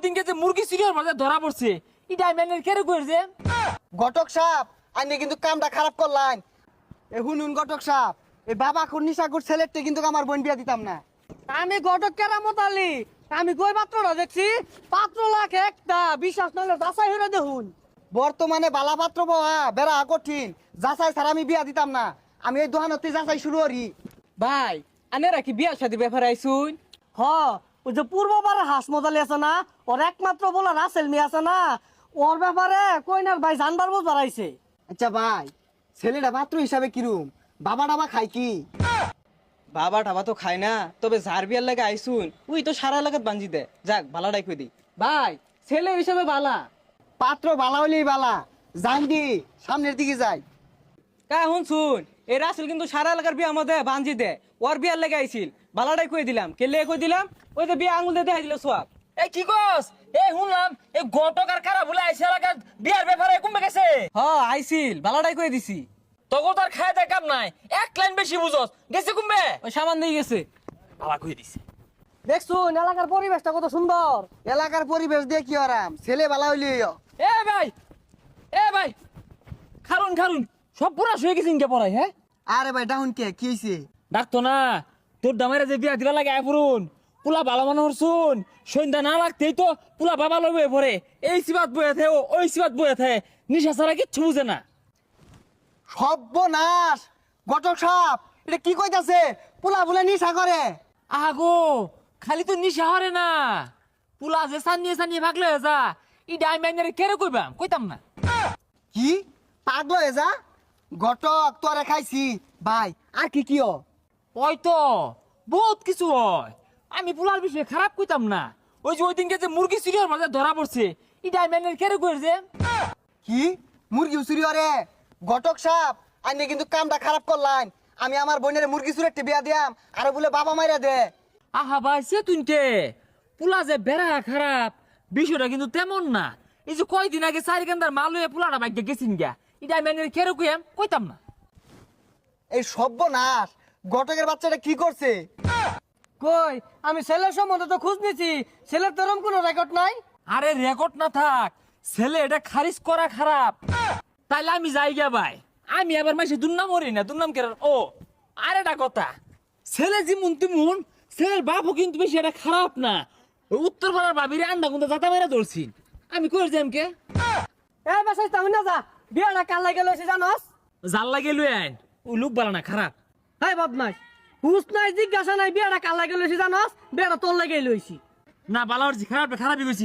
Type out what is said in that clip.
দিনকে যে মুরগি সিরিয়ার মাঝে ধরা পড়ছে এই ডাইম্যানের কেড়ে করেছে। ঘটক সাপ আইনে কিন্তু কামটা খারাপ করলাম। এ হুনুন ঘটক সাপ, এই বাবা খুন নিশাকুর ছেলেরটা কিন্তু আমার বোন বিয়া দিতাম না। আমি ঘটক কেরামত আলী, আমি কই পাত্রটা দেখছি, পাত্র লাখ একটা, বিশ্বাস নইলে যাচাই হইরা দেখুন। বর্তমানে বালা পাত্র পাওয়া বেড়া কঠিন, যাচাই ছাড়া আমি বিয়া দিতাম না। আমি এই দোকানতে যাচাই শুরু করি। ভাই আনেরা কি বিয়ার সাথে ব্যাপারে আইছুন? হ, ওই যে পূর্ববার হাস মজালি আছে না, ওর একমাত্র বলা রাসেল মি আছে না, ওর ব্যাপারে কইনার ভাই জানবার বুঝবার আইছে। আচ্ছা ভাই, ছেলেটা পাত্র হিসাবে কিরম, বাবা ডাবা খায় কি? বাবা টাবা তো খায় না, তবে যার বিয়ার লাগে আইসুন ওই তো সারা এলাকাত বাঞ্জি দে। যাক ভালাটাই কই দি। ভাই ছেলে হিসেবে বালা। পাত্র বালা হইলেই বালা, জান দি সামনের দিকে যাই। কা শুন এই রাসেল কিন্তু সারা এলাকার বিয়া আমাদের বাঞ্জি দে। ওর বিয়ার লাগে আইছিল, ভালাটাই কই দিলাম। কেলে কই দিলাম, ওই তো বিয়া আঙুল দিয়ে দেখাই দিল সোয়াব। এই কি কস? এই শুনলাম এই গটক আর খারাপ বলে আইসে এলাকার বিয়ার ব্যাপারে কমবে গেছে। হ আইছিল, ভালাটাই কই দিছি। তখন তার খায় দেয় কাম নাই, এক লাইন বেশি বুঝস গেছে কমবে। ওই সামান দিয়ে গেছে। ভালা কই দিছে। দেখছুন এলাকার পরিবেশটা কত সুন্দর। এলাকার পরিবেশ দিয়ে কি আরাম, ছেলে বালা হইলেই এ ভাই, এ ভাই, খারুন খারুন সব পুরা শুয়ে গেছিন কে পড়াই। হ্যাঁ আরে ভাই ডাউন কে কি হইছে? ডাকতো না, তোর দামের যে বিয়া দিবা লাগে আইপুরুন পুলা ভালো মানুষ শুন, সন্ধ্যা না লাগতেই তো পুলা বাবা লবে পরে এই সিবাত বয়ে থে ওই সিবাত বয়ে থে, নিশা ছাড়া কিচ্ছু বুঝে না। সর্বনাশ! ঘটক সাপ এটা কি কইতাছে? পোলা বলে নিশা করে। আগো খালি তো নিশা হরে না, পুলা যে সানিয়ে সানিয়ে ভাগলে যা ই ডাইম্যান্ডারে কেড়ে কইবাম কইতাম না। কি পাগল হয়ে যা? ঘটক তোরে খাইছি ভাই, আর কি কি? ওই তো বহুত কিছু হয়, আমি পুলার বিষয়ে খারাপ কইতাম না। ওই যে ওই দিনকে যে মুরগি সিরিয়ার মাঝে ধরা পড়ছে ই ডাইম্যান্ডারে কেড়ে কইছে। কি মুরগি চুরি করে? ঘটক সাপ আইনে কিন্তু কামটা খারাপ করলাম। আমি আমার বোনের মুরগি চুরি একটা বিয়া দিয়াম, আর বলে বাবা মাইরা দে। আহা ভাই সে তুইতে পুলা যে বেড়া খারাপ বিষয়টা কিন্তু তেমন না। এই যে কয়দিন আগে চারি কান্দার মাল হয়ে পুলাটা বাইকে গেছিন গা ই ডাইম্যান্ডারে কেড়ে কইম কইতাম না। এই সর্বনাশ! ঘটকের বাচ্চাটা কি করছে? কই আমি ছেলের সম্বন্ধে তো খোঁজ নিছি, ছেলের তেরম কোনো রেকর্ড নাই। আরে রেকর্ড না থাক, ছেলে এটা খারিজ করা খারাপ। তাইলে আমি যাই গা ভাই, আমি আবার মাসে দুর্নাম মরি না, দুর্নাম কেন? ও আর একটা কথা, ছেলে যেমন তেমন ছেলের বাপও কিন্তু বেশি এটা খারাপ না। ওই উত্তর পাড়ার বাবিরে আন্ডা কিন্তু জাতা মেরা ধরছি আমি কই যাম কে। এ বাসাই তাহলে না যা, বিয়াটা কাল লাগে লইছে জানোস? জাল লাগে লই আইন, ওই লোক বালা না খারাপ। হাই বদমাস, হুস নাই জিজ্ঞাসা নাই, বিয়াটা কাল লাগে লইছে জানোস? বিয়াটা তোর লাগে লইছি। না বালা খারাপ খারাপই কইছি।